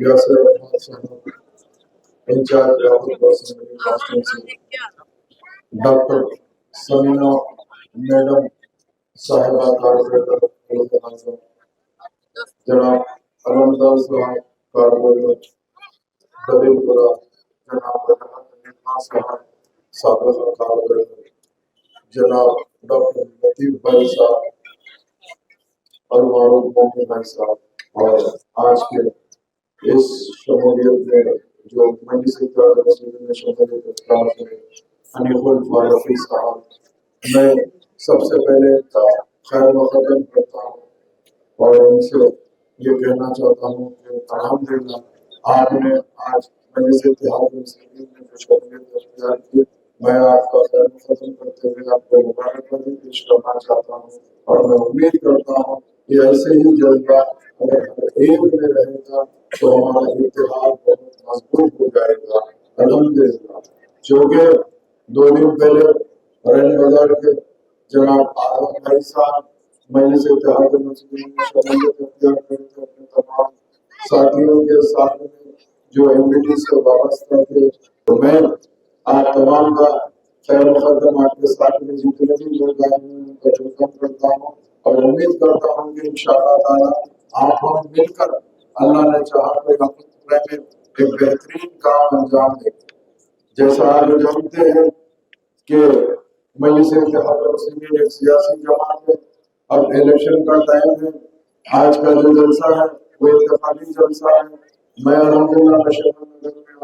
یاسر احمد صاحب incharge Rahul assembly constituency, doctor سمینا madam صاحبہ corporator اعظم، جناب علمدار صاحب کارپوریٹر دبل پورہ، جناب نیتا صاحب سابق کارپوریٹر، جناب ڈاکٹر لطیف بھائی صاحب اور معروف مومن بھائی صاحب، اور آج کے اس شمولیت میں جو مجلس اتحاد المسلمین میں شمولیت اختیار کرے حنیف الفارقی صاحب، میں سب سے پہلے ان کا خیر مقدم کرتا ہوں اور ان سے یہ کہنا چاہتا ہوں کہ الحمدللہ آپ نے آج مجلس اتحاد المسلمین میں جو شمولیت اختیار کی، میں آپ کا خیر مقدم کرتے ہوئے آپ کو مبارکبادی پیش کرنا چاہتا ہوں، اور میں امید کرتا ہوں کہ ایسے ہی جذبہ اگر ہر ایک میں رہے گا تو ہمارا اتحاد بہت مضبوط ہو جائے گا الحمدللہ۔ جو کہ 2 دن پہلے رین بازار کے جناب آدم بھائی صاحب مجلس اتحاد المسلمین میں شمولیت اختیار کرتے تھے اپنے تمام ساتھیوں کے ساتھ میں جو MBT سے وابستہ تھے، تو میں آپ تمام کا خیر مقدم آپ کے ساتھ میں جتنے بھی لوگ آئے ہیں ان کا ویلکم کرتا ہوں، اور امید کرتا ہوں کہ انشاءاللہ تعالیٰ آپ ہم مل کر اللہ نے چاہا تو ایک بہترین کام انجام دیں۔ جیسا آپ جانتے ہیں کہ مجلس اتحاد المسلمین ایک سیاسی جماعت ہے، اب الیکشن کا ٹائم ہے، آج کا جو جلسہ ہے وہ انتخابی جلسہ ہے۔ میں الحمدللہ نشر نگر میں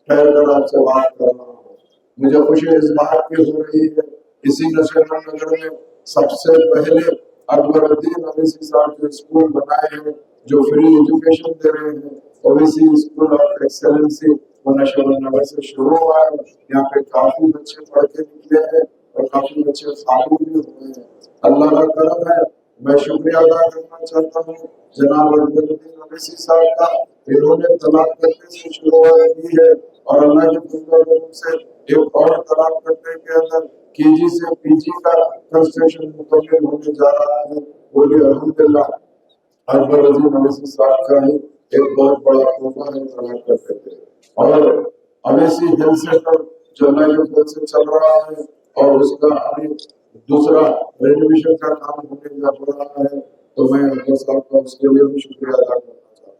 ٹھہر کر آپ سے بات کر رہا ہوں، مجھے خوشی اس بات کی ہو رہی ہے اسی نشر نگر میں سب سے پہلے اکبر الدین اویسی صاحب جو اسکول بنائے ہیں، جو فری ایجوکیشن دے رہے ہیں، اویسی اسکول آف ایکسیلنسی، وہ نشر نگر سے شروع ہوا ہے۔ یہاں پہ کافی بچے پڑھ کے نکلے ہیں اور کافی بچے خالی بھی ہوئے ہیں، اللہ کا کرم ہے۔ میں شکریہ ادا کرنا چاہتا ہوں جناب اکبر الدین اویسی صاحب کا، انہوں نے طلاق کرنے سے شروعات کی ہے اور اللہ کے فضل سے ایک اور طلاق کرنے کے اندر KG سے PG کا کنسٹرکشن مکمل ہونے جا رہا ہے۔ بولیے الحمدللہ، اکبر الدین اویسی صاحب کا ہی ایک بہت بڑا تحفہ ہے طلاق کرتے تھے۔ اور اویسی ہیلتھ سینٹر جو اللہ کے فضل سے چل رہا ہے اور اس کا ابھی دوسرا رینوویشن کا کام ہونے جا رہا ہے، تو میں اکبر صاحب کا اس کے لیے بھی شکریہ ادا کرنا چاہتا ہوں۔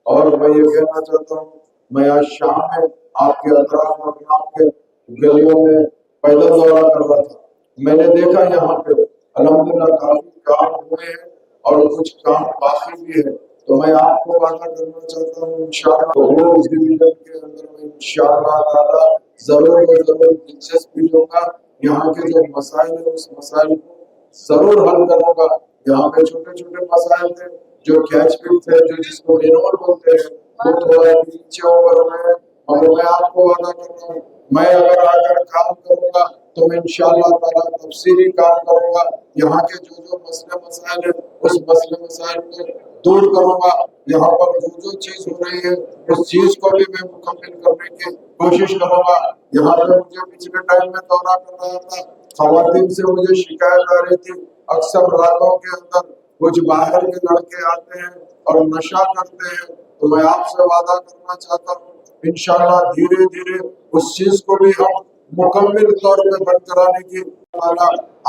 اور میں یہ کہنا چاہتا ہوں، میں آج شام میں آپ کے اطراف اور آپ کے گلیوں میں پیدل دورہ کر رہا تھا، میں نے دیکھا یہاں پہ الحمدللہ کافی کام ہوئے ہیں اور کچھ کام باقی بھی ہے، تو میں آپ کو وعدہ کرنا چاہتا ہوں انشاءاللہ اس ڈویژن کے اندر میں انشاءاللہ تعالیٰ ضرور دلچسپی لوں گا، یہاں کے جو مسائل ہیں اس مسائل کو ضرور حل کروں گا۔ یہاں پہ چھوٹے چھوٹے مسائل تھے جو کیچ پٹ تھے، جو جس کو رینول بولتے ہیں، وہ تھوڑا نیچے اوپر میں، اور میں آپ کو وعدہ کرتا ہوں میں اگر آ کر کام کروں گا تو میں انشاءاللہ تعالیٰ تفصیلی کام کروں گا، یہاں کے جو مسئلے مسائل ہیں اس مسئلے مسائل کو دور کروں گا، یہاں پر جو چیز ہو رہی ہے اس چیز کو بھی میں مکمل کرنے کی کوشش کروں گا۔ یہاں پہ مجھے پچھلے ٹائم میں دورہ کر رہا تھا، خواتین سے مجھے شکایت آ رہی تھی، اکثر راتوں کے اندر کچھ باہر کے لڑکے آتے ہیں اور نشہ کرتے ہیں، تو میں آپ سے وعدہ کرنا چاہتا ہوں انشاءاللہ دھیرے دھیرے اس چیز کو بھی ہم مکمل طور پہ بند کرانے کی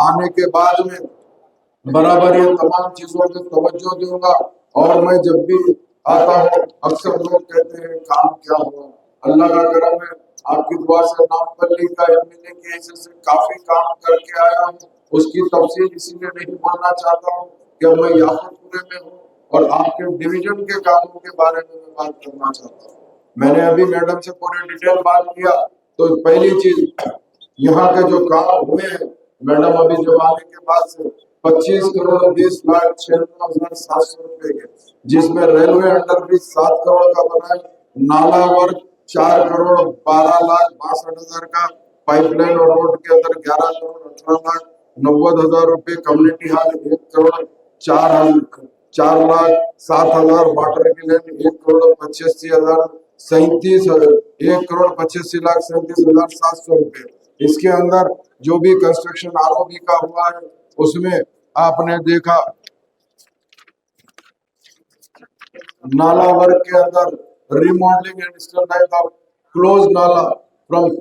آنے کے بعد میں برابر یہ تمام چیزوں پہ توجہ دوں گا۔ اور میں جب بھی آتا ہوں اکثر لوگ کہتے ہیں کام کیا ہوا، اللہ کا کرم ہے، آپ کی دعا سے نام بلی کا MLA کے حصے سے کافی کام کر کے آیا ہوں، اس کی تفصیل اسی لیے نہیں بولنا چاہتا ہوں کہ میں یاقوت پورے میں ہوں اور آپ کے ڈویژن کے کاموں کے بارے میں بات کرنا چاہتا ہوں۔ میں نے ابھی میڈم سے پورے ڈیٹیل بات کیا، تو پہلی چیز یہاں کے جو کام ہوئے ہیں میڈم ابھی جب آنے کے بعد سے 25,20,56,700 روپے کے، جس میں ریلوے انڈر برج 7 کروڑ کا بنا ہے، نالا ورک 4,12,62,000 کا، پائپ لائن اور روڈ کے اندر 11,18,90,000 روپے، کمیونٹی ہال 1,04,07,000، واٹر کی لائن 1,85,37,700 روپے۔ اس کے اندر جو بھی کنسٹرکشن ROB کا ہوا ہے اس میں آپ نے دیکھا نالا ورک کے اندر remodeling and extending of closed nala from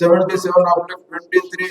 77/23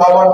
52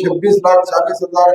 26,40,000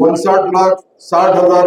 59,60,000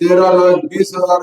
13,20,000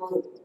2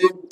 3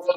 4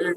1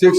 6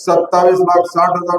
27,60,000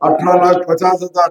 18,50,000।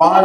5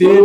3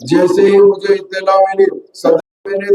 جیسے ہی مجھے اطلاع ملی میں نے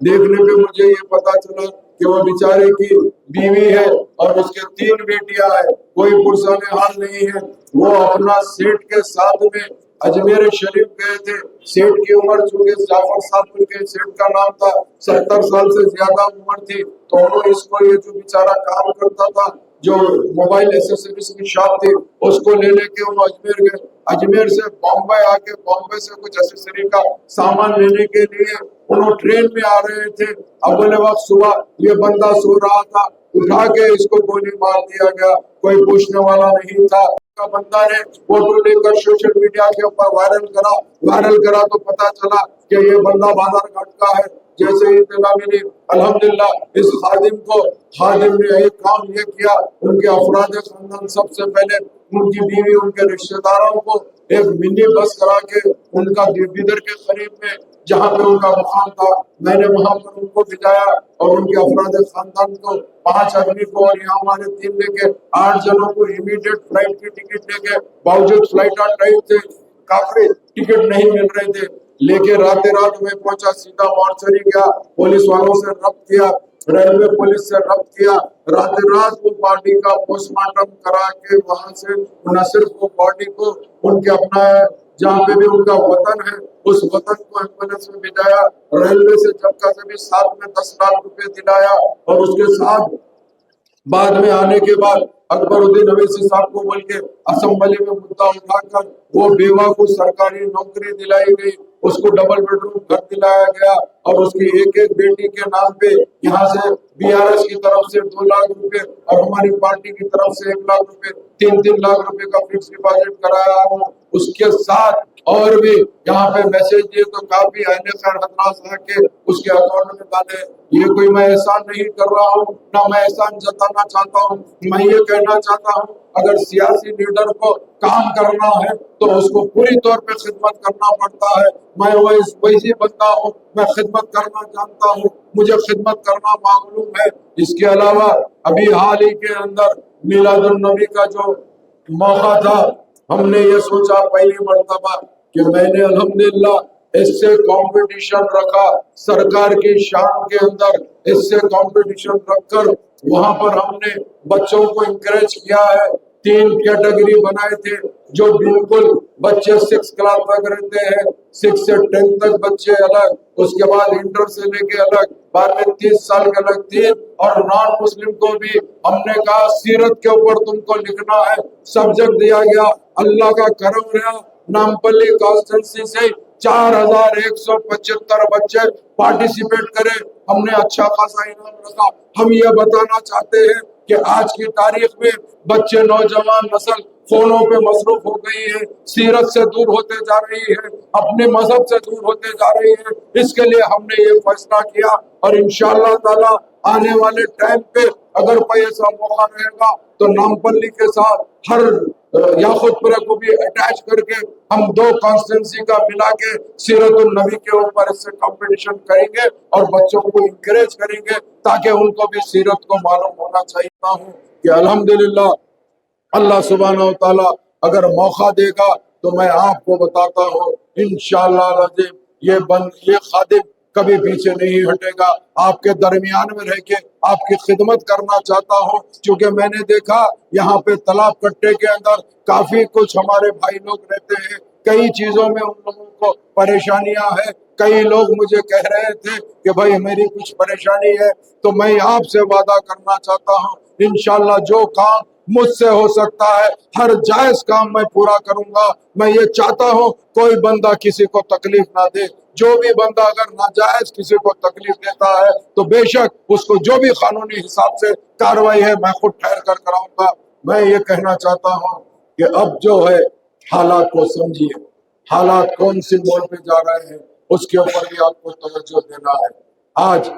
دیکھنے پہ مجھے یہ پتا چلا کہ وہ بیچارے کی بیوی ہے اور اس کے 3 بیٹیاں ہیں، کوئی پرسان حال نہیں ہے۔ وہ اپنا سیٹ کے ساتھ میں اجمیر شریف گئے تھے۔ سیٹ کی عمر چونکہ جعفر صاحب کے سیٹ کا نام تھا، 70 سال سے زیادہ عمر تھی، تو انہوں اس کو یہ جو بیچارہ کام کرتا تھا، جو موبائل ایسیسریز کی شاپ تھی، اس کو لے کے وہ اجمیر گئے۔ اجمیر سے بامبے آ کے بامبے سے کچھ ایسیسری کا سامان لینے کے لیے انہوں ٹرین میں آ رہے تھے۔ اول وقت صبح یہ بندہ سو رہا تھا، اٹھا کے اس کو گولی مار دیا گیا، کوئی پوچھنے والا نہیں تھا۔ بندہ نے فوٹو لے کر سوشل میڈیا کے اوپر وائرل کرا تو پتا چلا کہ یہ بندہ بازار گھاٹ کا ہے۔ جیسے ہی اطلاع ملی، الحمدللہ اس خادم نے ایک کام یہ کیا، ان کے افراد خاندان سب سے پہلے ان کی بیوی، ان کے رشتہ داروں کو ایک منی بس کرا کے ان کا بیدر کے قریب میں جہاں پہ ان کا مقام تھا، میں نے وہاں پر ان کو بھیجایا اور ان کے افراد خاندان کو 5 آدمی کو اور یہاں ہمارے 3 لے کے 8 جنوں کو امیڈیٹ فلائٹ کی ٹکٹ لے کے، باوجود فلائٹ ٹائم تھے، کافی ٹکٹ نہیں مل رہے تھے، لے کے رات میں پہنچا، سیدھا مارچری گیا، پولیس والوں سے ربط کیا، ریلوے پولیس سے ربط کیا، رات وہ باڈی کا پوسٹ مارٹم کرا کے وہاں سے نہ صرف وہ باڈی کو ان کے اپنا جہاں پہ بھی ان کا وطن ہے اس وطن کو ایمبولینس میں بھیجایا، ریلوے سے جبکہ سے بھی ساتھ میں 10 لاکھ روپے دلایا، اور اس کے ساتھ بعد میں آنے کے بعد اکبر الدین اویسی صاحب کو بول کے اسمبلی میں مدعا اٹھا کر وہ بیوہ کو سرکاری نوکری دلائی گئی، اس کو ڈبل بیڈ روم گھر دلایا گیا، اور اس کی ایک بیٹی کے نام پہ یہاں سے BRS کی طرف سے 2 لاکھ روپے اور ہماری پارٹی کی طرف سے 1 لاکھ روپے، 3 لاکھ روپے کا فکس ڈپازٹ کرایا ہوں۔ اس کے ساتھ اور بھی یہاں پہ میسج دیے تو کافی اہل خیر حضرات آ کے اس کے اکاؤنٹ میں ڈالے۔ یہ کوئی میں احسان نہیں کر رہا ہوں، نہ میں احسان جتانا چاہتا ہوں، میں یہ کہنا چاہتا ہوں اگر سیاسی لیڈر کو کام کرنا ہے تو اس کو پوری طور پہ خدمت کرنا پڑتا ہے۔ میں ویسی بندہ ہوں، میں خدمت کرنا جانتا ہوں، مجھے خدمت کرنا معلوم ہے۔ اس کے علاوہ ابھی حال ہی کے اندر میلاد النبی کا جو موقع تھا، ہم نے یہ سوچا پہلی مرتبہ کہ میں نے الحمدللہ اس سے کمپٹیشن رکھا سرکار کی شان کے اندر، اس سے کمپٹیشن رکھ کر وہاں پر ہم نے بچوں کو انکریج کیا ہے۔ 3 کیٹیگری بنائے تھے، جو بالکل بچے 6 کلاس تک رہتے ہیں، 6 سے 10 تک بچے الگ، اس کے بعد انٹر سے لے کے الگ، بعد میں 30 سال کے الگ 3، اور نان مسلم کو بھی ہم نے کہا سیرت کے اوپر تم کو لکھنا ہے، سبجیکٹ دیا گیا۔ اللہ کا کرم رہا، نامپلی کانسٹیٹنسی سے 4175 بچے پارٹیسپیٹ کرے، ہم نے اچھا خاصا انعام رکھا۔ ہم یہ بتانا چاہتے ہیں کہ آج کی تاریخ میں بچے، نوجوان نسل فونوں پہ مصروف ہو گئی ہے، سیرت سے دور ہوتے جا رہی ہے، اپنے مذہب سے دور ہوتے جا رہی ہے۔ اس کے لیے ہم نے یہ فیصلہ کیا، اور انشاءاللہ تعالی آنے والے ٹائم پہ اگر کوئی ایسا موقع رہے گا تو نامپلی کے ساتھ ہر یاقوت پورے کو بھی اٹیچ کر کے ہم 2 کانسٹیٹنسی کا ملا کے سیرت النبی کے اوپر اس سے کمپٹیشن کریں گے اور بچوں کو انکریج کریں گے تاکہ ان کو بھی سیرت کو معلوم ہونا چاہیے ہوں کہ الحمدللہ اللہ سبحانہ و تعالی اگر موقع دے گا تو میں آپ کو بتاتا ہوں انشاءاللہ العظیم یہ خادم کبھی پیچھے نہیں ہٹے گا، آپ کے درمیان میں رہ کے آپ کی خدمت کرنا چاہتا ہوں، کیونکہ میں نے دیکھا یہاں پہ تالاب کٹے کے اندر کافی کچھ ہمارے بھائی لوگ رہتے ہیں، کئی چیزوں میں ان لوگوں کو پریشانیاں ہیں، کئی لوگ مجھے کہہ رہے تھے کہ بھائی میری کچھ پریشانی ہے، تو میں آپ سے وعدہ کرنا چاہتا ہوں انشاءاللہ جو کام مجھ سے ہو سکتا ہے ہر جائز کام میں پورا کروں گا۔ میں یہ چاہتا ہوں کوئی بندہ کسی کو تکلیف نہ دے، جو بھی بندہ اگر ناجائز کسی کو تکلیف دیتا ہے تو بے شک اس کو جو بھی قانونی حساب سے کاروائی ہے میں خود ٹھہر کر کراؤں گا۔ میں یہ کہنا چاہتا ہوں کہ اب جو ہے حالات کو سمجھیے، حالات کون سی موڑ پہ جا رہے ہیں اس کے اوپر بھی آپ کو توجہ دینا ہے۔ آج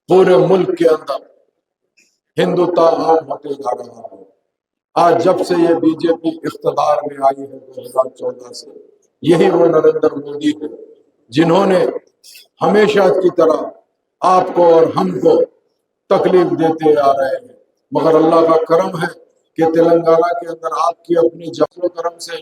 پورے ملک کے اندر ہندوتا عام ہوتے جا رہا ہے۔ آج جب سے یہ بی جے پی اقتدار میں آئی ہے 2014 سے، یہی وہ نریندر مودی ہے جنہوں نے ہمیشہ کی طرح آپ کو اور ہم کو تکلیف دیتے آ رہے ہیں، مگر اللہ کا کرم ہے کہ تلنگانہ کے اندر آپ کی اپنی جفت و کرم سے